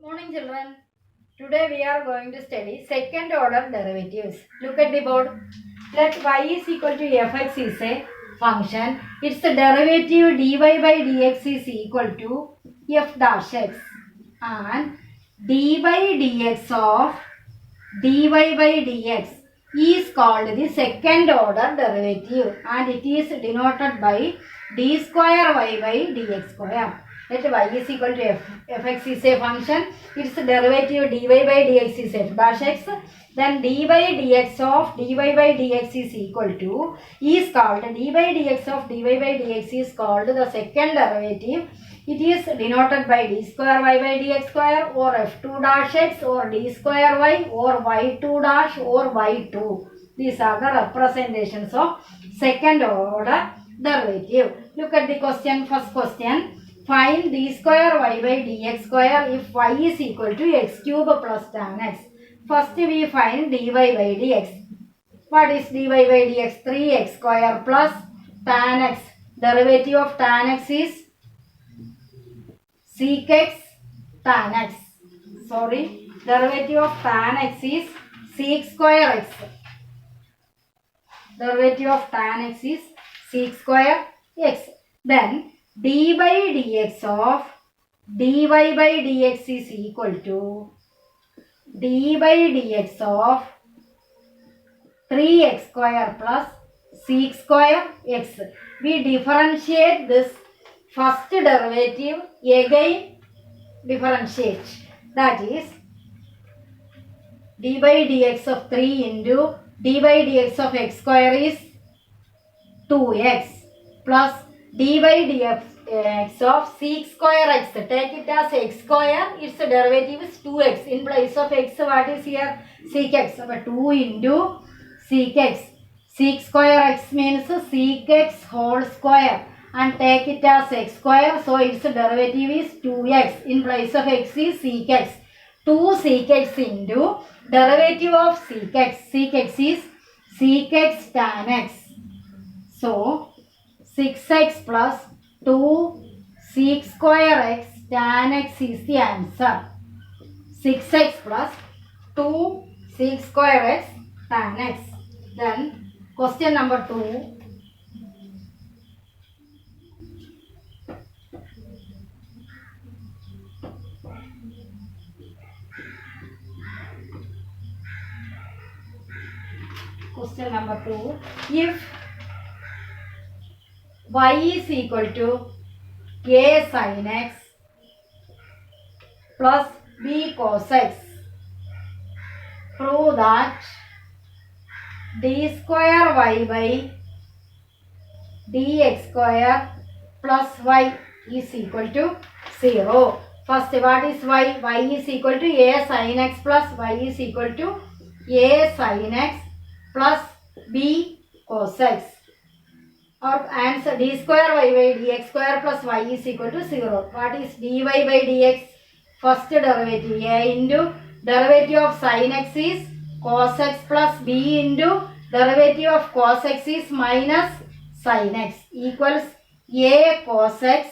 Morning children. Today we are going to study second order derivatives. Look at the board. Let y is equal to fx is a function. Its derivative dy by dx is equal to f dash x. And d by dx of dy by dx is called the second order derivative and it is denoted by d square y by dx square. Let y is equal to fx is a function. Its derivative dy by dx is f dash x. Then d by dx of dy by dx is equal to is called d by dx of dy by dx is called the second derivative. It is denoted by d square y by dx square or f2 dash x or d square y or y2 dash or y2. These are the representations of second order derivative. Look at the question. First question. Find d square y by dx square if y is equal to x cube plus tan x. First we find dy by dx. What is dy by dx? 3x square plus tan x. Derivative of tan x is sec x tan x. Sorry, derivative of tan x is sec square x. Derivative of tan x is sec square x. Then d by dx of dy by dx is equal to d by dx of 3x square plus sec square x. We differentiate this first derivative again differentiate. That is d by dx of 3 into d by dx of x square is 2x plus d by dx of sec square x. Take it as x square. Its derivative is 2x. In place of x, what is here? Sec x. So 2 into sec x. Sec square x means sec x whole square. And take it as x square. So its derivative is 2x. In place of x is sec x. 2 sec x into derivative of sec x. Sec x is sec x tan x. So 6x plus 2 sec square x tan x is the answer. 6x plus 2 sec square x tan x. Then question number 2. Question number 2. If y is equal to a sin x plus b cos x, prove that d square y by dx square plus y is equal to 0. First, what is y? Y is equal to a sin x plus y is equal to a sin x plus b cos x. Our answer d square y by dx square plus y is equal to 0. What is dy by dx? First derivative a into derivative of sin x is cos x plus b into derivative of cos x is minus sin x equals a cos x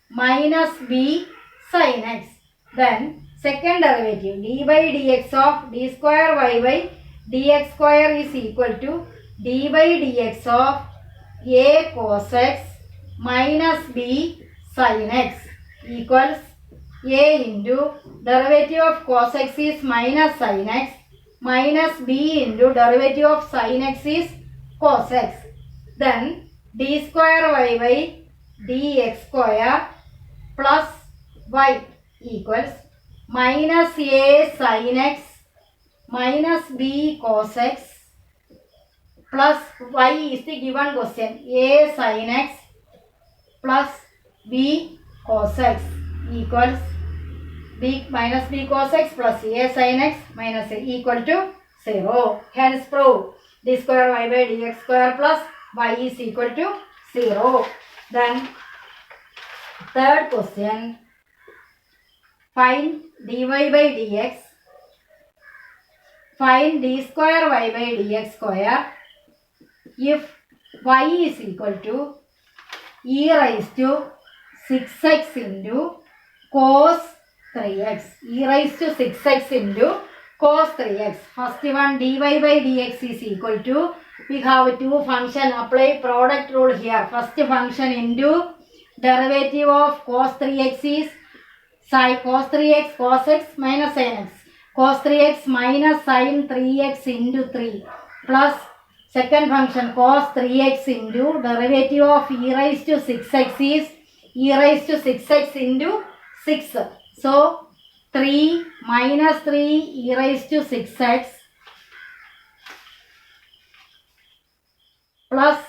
minus b sin x. Then second derivative d by dx of d square y by dx square is equal to d by dx of a cos x minus b sin x equals a into derivative of cos x is minus sin x minus b into derivative of sin x is cos x. Then d square y by dx square plus y equals minus a sin x minus b cos x plus y is the given question. A sin x plus b cos x equals b minus b cos x plus a sin x minus a equal to 0. Hence prove d square y by dx square plus y is equal to 0. Then third question. Find dy by dx. Find d square y by dx square if y is equal to e raised to 6x into cos 3x e raised to 6x into cos 3x. First one dy by dx is equal to, we have two function, apply product rule here. First function into derivative of cos 3x is sin cos 3x cos x minus sin x. Cos 3x minus sin 3x into 3 plus second function cos 3x into derivative of e raised to 6x is e raised to 6x into 6. So 3 minus 3 e raised to 6x plus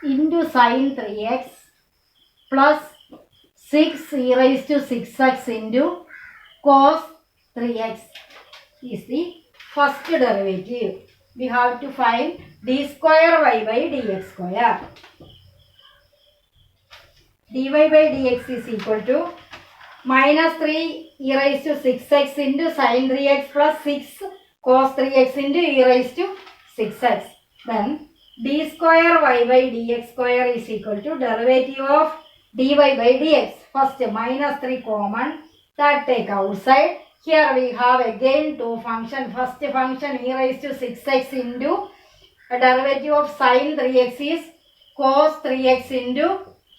into sin 3x plus 6 e raised to 6x into cos 3x is the first derivative. We have to find d square y by dx square. dy by dx is equal to minus 3 e raised to 6x into sin 3x plus 6 cos 3x into e raised to 6x. Then d square y by dx square is equal to derivative of dy by dx. First minus 3 common, that take outside. Here we have again two function. First function e raised to 6x into a derivative of sin 3x is cos 3x into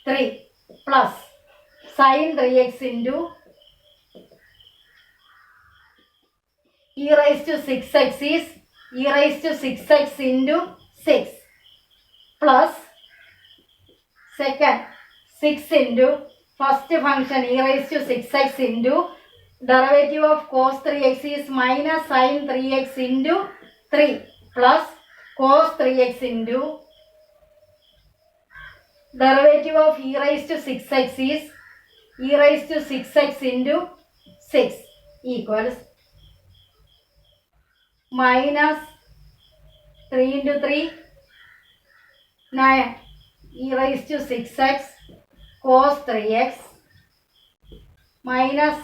3 plus sin 3x into e raised to 6x is e raised to 6x into 6 plus second 6 into first function e raised to 6x into derivative of cos 3x is minus sin 3x into 3 plus cos 3x into derivative of e raised to 6x is e raised to 6x into 6 equals minus 3 into 3 9 e raised to 6x cos 3x minus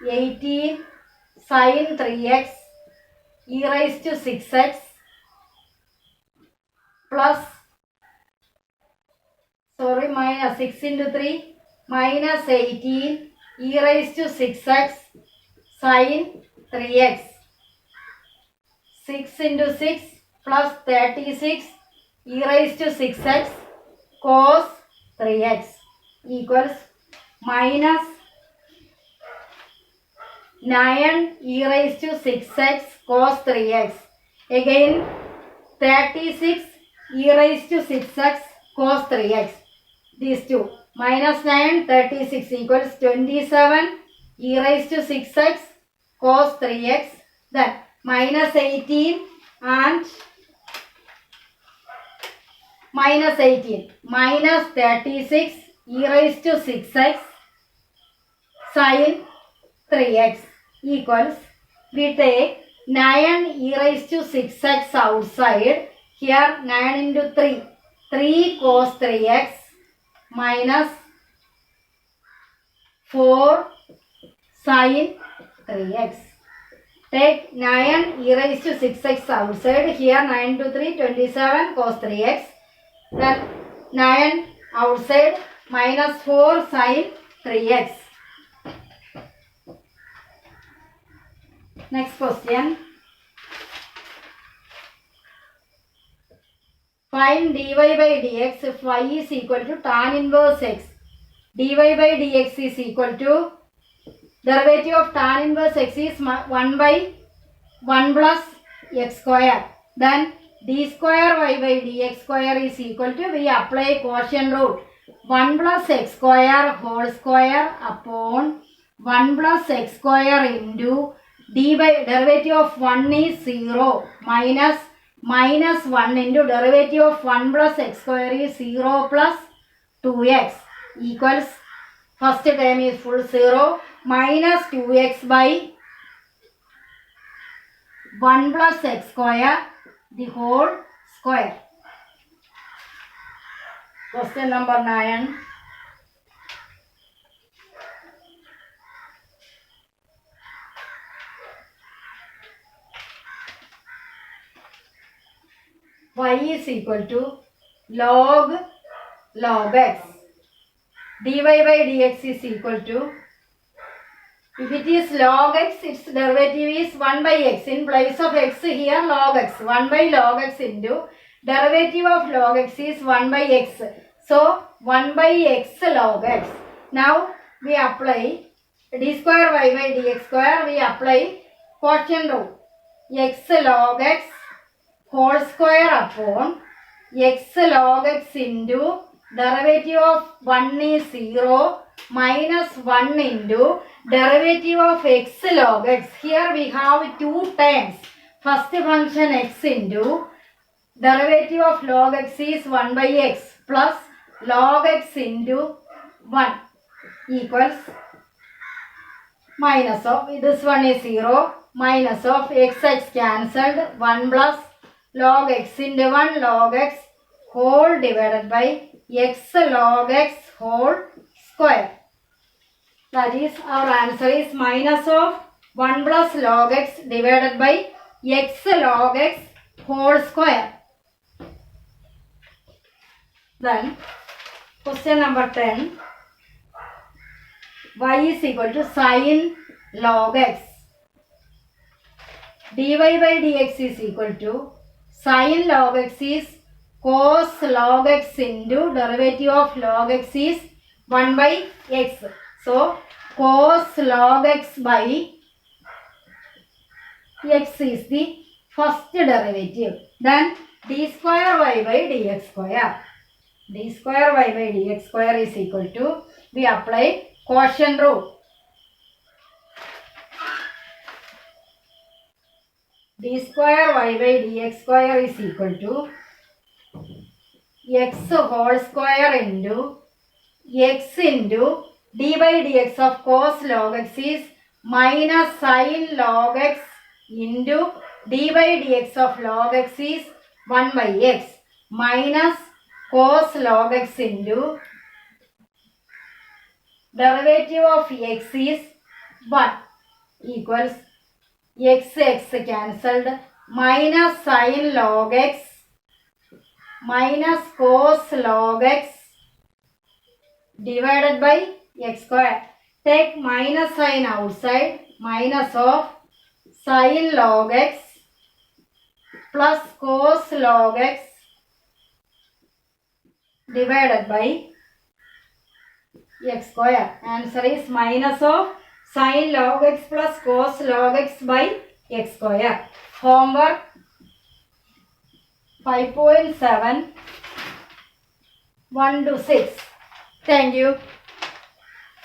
18 sin 3x e raised to 6x plus minus 6 into 3 minus 18 e raised to 6x sin 3x 6 into 6 plus 36 e raised to 6x cos 3x equals minus 9 e raised to 6x cos 3x. Again 36 e raised to 6x cos 3x. These two. Minus 9, 36 equals 27 e raised to 6x cos 3x. Then minus 18 and minus 18. Minus 36 e raised to 6x sin 3x equals, we take 9 e raised to 6x outside. Here 9 into 3. 3 cos 3x minus 4 sin 3x. Take 9 e raised to 6x outside. Here 9 to 3, 27 cos 3x. Then 9 outside minus 4 sin 3x. Next question. Find dy by dx if y is equal to tan inverse x. dy by dx is equal to derivative of tan inverse x is 1 by 1 plus x square. Then d square y by dx square is equal to, we apply quotient rule. 1 plus x square whole square upon 1 plus x square into d by derivative of 1 is 0 minus 1 into derivative of 1 plus x square is 0 plus 2x equals, first term is full 0 minus 2x by 1 plus x square the whole square. Question number 9. Y is equal to log x dy by dx is equal to, if it is log x, its derivative is 1 by x. In place of x here log x, 1 by log x into derivative of log x is 1 by x. So 1 by x log x. Now we apply d square y by dx square, we apply quotient rule. X log x whole square upon x log x into derivative of 1 is 0 minus 1 into derivative of x log x. Here we have two terms. First function x into derivative of log x is 1 by x plus log x into 1 equals minus of, this one is 0, minus of x cancelled, 1 plus log x into 1 log x whole divided by x log x whole square. That is, our answer is minus of 1 plus log x divided by x log x whole square. Then question number 10. Y is equal to sin log x. dy by dx is equal to sin log x is cos log x into derivative of log x is 1 by x. So cos log x by x is the first derivative. Then d square y by dx square. d square y by dx square is equal to, we apply quotient rule. d square y by dx square is equal to x whole square into x into d by dx of cos log x is minus sin log x into d by dx of log x is 1 by x minus cos log x into derivative of x is 1 equals x cancelled, minus sin log x minus cos log x divided by x square. Take minus sign outside, minus of sin log x plus cos log x divided by x square. Answer is minus of sin log x plus cos log x by x square. Homework 5.7 1 to 6. Thank you.